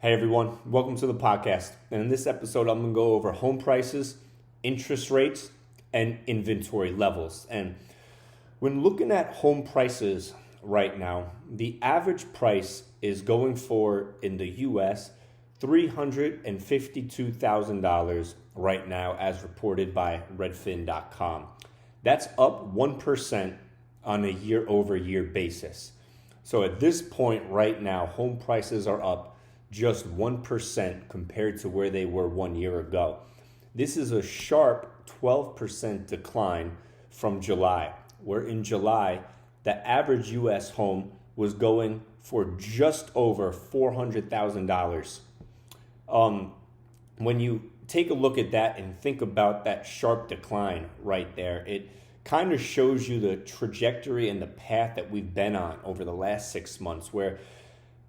Hey everyone, welcome to the podcast. And in this episode, I'm going to go over home prices, interest rates, and inventory levels. And when looking at home prices right now, the average price is going for, in the US, $352,000 right now as reported by redfin.com. That's up 1% on a year-over-year basis. So at this point right now, home prices are up just 1% compared to where they were 1 year ago. This is a sharp 12% decline from July, where in July, the average US home was going for just over $400,000. When you take a look at that and think about that sharp decline right there, it kind of shows you the trajectory and the path that we've been on over the last 6 months, where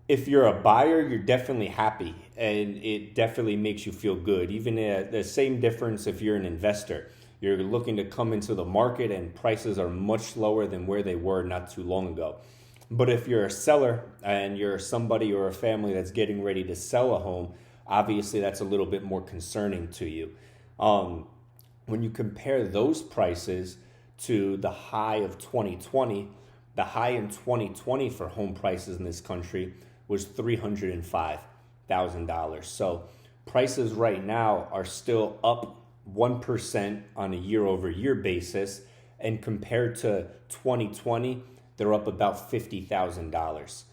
if you're a buyer, you're definitely happy and it definitely makes you feel good. Even the same difference if you're an investor. You're looking to come into the market and prices are much lower than where they were not too long ago. But if you're a seller and you're somebody or a family that's getting ready to sell a home, obviously that's a little bit more concerning to you. When you compare those prices to the high of 2020, the high in 2020 for home prices in this country was $305,000. So prices right now are still up 1% on a year-over-year basis, and compared to 2020, they're up about $50,000.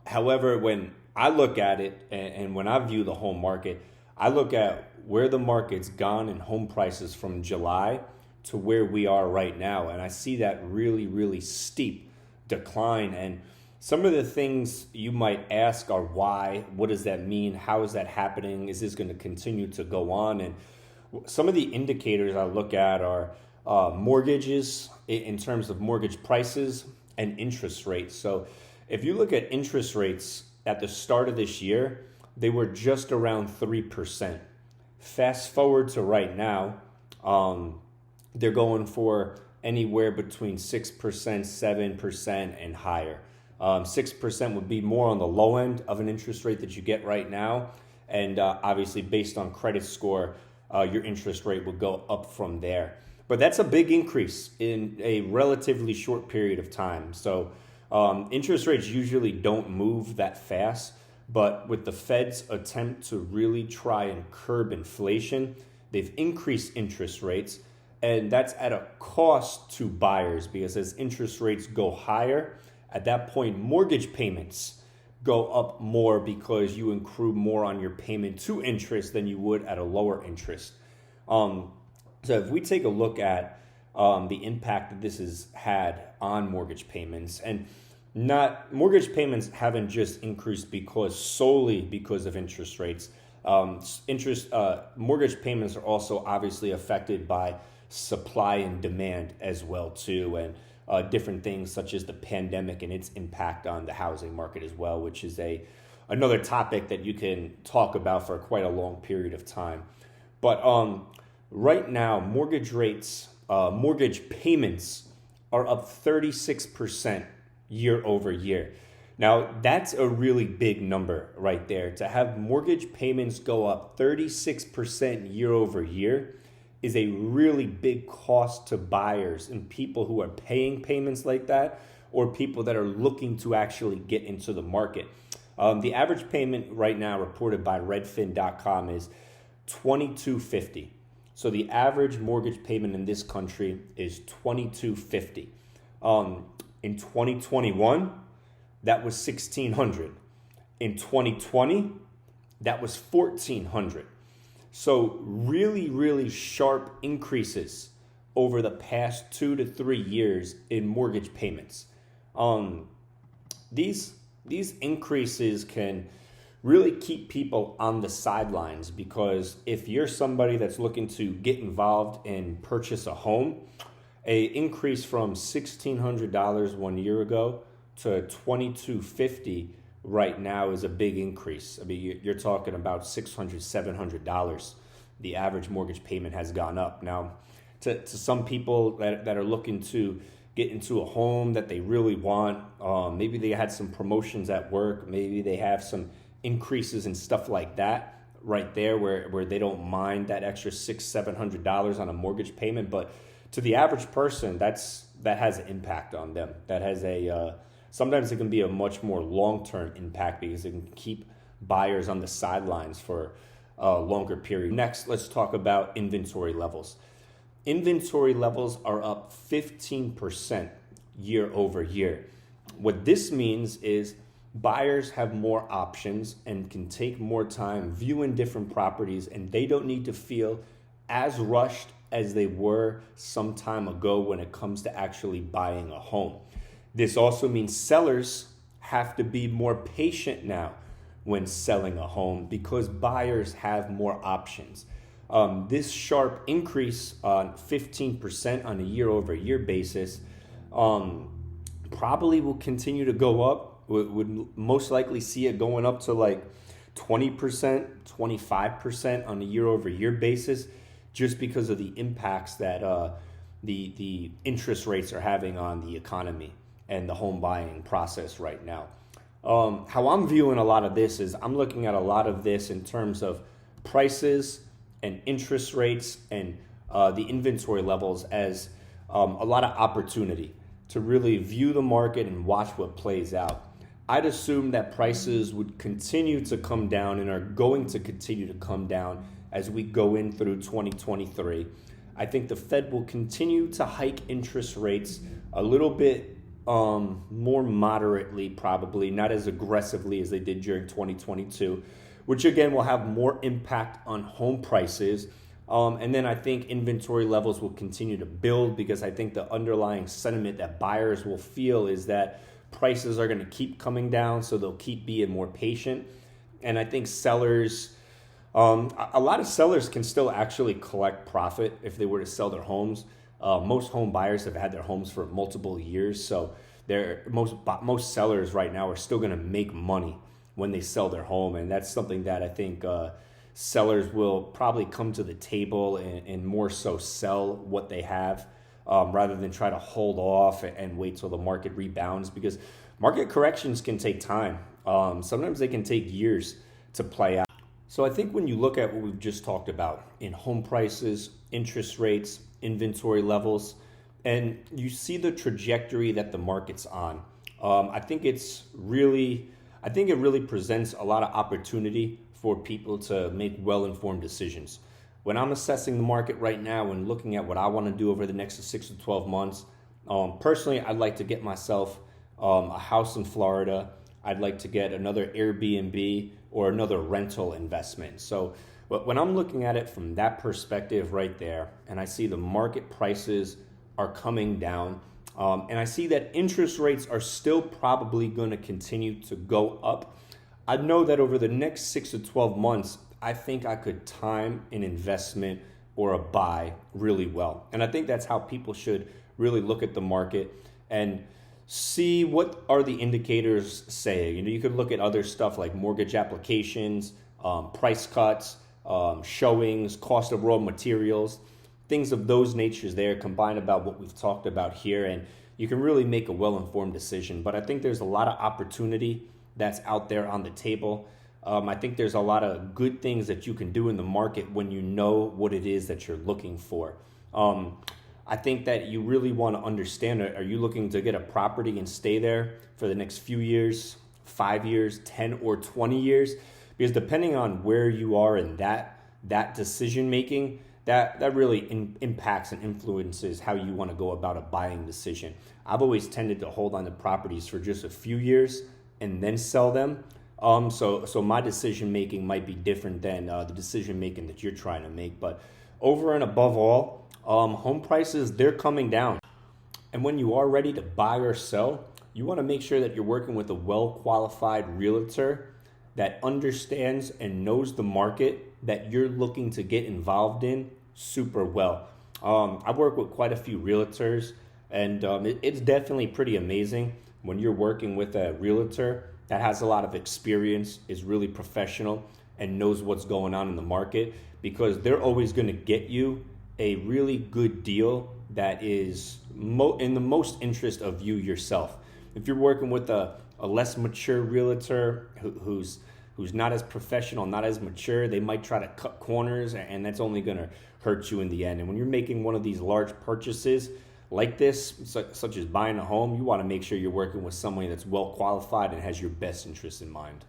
However, when I look at it and when I view the home market, I look at where the market's gone in home prices from July to where we are right now, and I see that really, really steep decline. And some of the things you might ask are why, what does that mean, how is that happening, is this going to continue to go on? And some of the indicators I look at are mortgages in terms of mortgage prices and interest rates. So if you look at interest rates at the start of this year, they were just around 3%. Fast forward to right now, they're going for anywhere between 6%, 7%, and higher. 6% would be more on the low end of an interest rate that you get right now. And obviously, based on credit score, your interest rate would go up from there. But that's a big increase in a relatively short period of time. So interest rates usually don't move that fast. But with the Fed's attempt to really try and curb inflation, they've increased interest rates. And that's at a cost to buyers, because as interest rates go higher, at that point, mortgage payments go up more because you accrue more on your payment to interest than you would at a lower interest. So if we take a look at the impact that this has had on mortgage payments, and mortgage payments haven't just increased solely because of interest rates. Mortgage payments are also obviously affected by supply and demand as well too, and different things such as the pandemic and its impact on the housing market as well, which is another topic that you can talk about for quite a long period of time. But right now, mortgage payments are up 36% year over year. Now, that's a really big number right there. To have mortgage payments go up 36% year over year is a really big cost to buyers and people who are paying payments like that, or people that are looking to actually get into the market. The average payment right now reported by redfin.com is $2,250. So the average mortgage payment in this country is $2,250. In 2021, that was $1,600. In 2020, that was $1,400. So really, really sharp increases over the past 2 to 3 years in mortgage payments. These increases can really keep people on the sidelines, because if you're somebody that's looking to get involved and purchase a home, an increase from $1,600 1 year ago to $2,250 right now is a big increase. I mean, you're talking about $600, $700. The average mortgage payment has gone up. Now, to some people that are looking to get into a home that they really want, maybe they had some promotions at work, maybe they have some increases and stuff like that right there, where they don't mind that extra $600-700 on a mortgage payment. But to the average person, that has an impact on them. That has sometimes it can be a much more long-term impact because it can keep buyers on the sidelines for a longer period. Next, let's talk about inventory levels. Inventory levels are up 15% year over year. What this means is buyers have more options and can take more time viewing different properties, and they don't need to feel as rushed as they were some time ago when it comes to actually buying a home. This also means sellers have to be more patient now when selling a home because buyers have more options. This sharp increase on 15% on a year over year basis probably will continue to go up. Would most likely see it going up to like 20%, 25% on a year over year basis, just because of the impacts that the interest rates are having on the economy and the home buying process right now. How I'm viewing a lot of this is I'm looking at a lot of this in terms of prices and interest rates and the inventory levels as a lot of opportunity to really view the market and watch what plays out. I'd assume that prices would continue to come down and are going to continue to come down as we go in through 2023. I think the Fed will continue to hike interest rates a little bit more moderately, probably not as aggressively as they did during 2022, which again will have more impact on home prices. And then I think inventory levels will continue to build because I think the underlying sentiment that buyers will feel is that prices are going to keep coming down, so they'll keep being more patient. And I think sellers, a lot of sellers can still actually collect profit if they were to sell their homes. Most home buyers have had their homes for multiple years, so most sellers right now are still going to make money when they sell their home, and that's something that I think sellers will probably come to the table and more so sell what they have rather than try to hold off and wait till the market rebounds, because market corrections can take time. Sometimes they can take years to play out. So I think when you look at what we've just talked about in home prices, interest rates, inventory levels, and you see the trajectory that the market's on, I think it really presents a lot of opportunity for people to make well-informed decisions. When I'm assessing the market right now and looking at what I want to do over the next 6 to 12 months, personally, I'd like to get myself a house in Florida. I'd like to get another Airbnb or another rental investment. So when I'm looking at it from that perspective right there, and I see the market prices are coming down, and I see that interest rates are still probably going to continue to go up, I know that over the next 6 to 12 months, I think I could time an investment or a buy really well. And I think that's how people should really look at the market and see what are the indicators saying. You could look at other stuff like mortgage applications, price cuts, showings, cost of raw materials, things of those natures there combined about what we've talked about here. And you can really make a well-informed decision. But I think there's a lot of opportunity that's out there on the table. I think there's a lot of good things that you can do in the market when you know what it is that you're looking for. I think that you really want to understand, are you looking to get a property and stay there for the next few years, 5 years, 10 or 20 years? Because depending on where you are in that decision making, that really impacts and influences how you want to go about a buying decision. I've always tended to hold on to properties for just a few years and then sell them. So my decision making might be different than the decision making that you're trying to make. But over and above all, home prices, they're coming down. And when you are ready to buy or sell, you want to make sure that you're working with a well-qualified realtor that understands and knows the market that you're looking to get involved in super well. I've worked with quite a few realtors, and it's definitely pretty amazing when you're working with a realtor that has a lot of experience, is really professional, and knows what's going on in the market, because they're always going to get you a really good deal that is in the most interest of you yourself. If you're working with a less mature realtor who's who's not as professional, not as mature, they might try to cut corners, and that's only going to hurt you in the end. And when you're making one of these large purchases like this, such as buying a home, you want to make sure you're working with somebody that's well qualified and has your best interests in mind.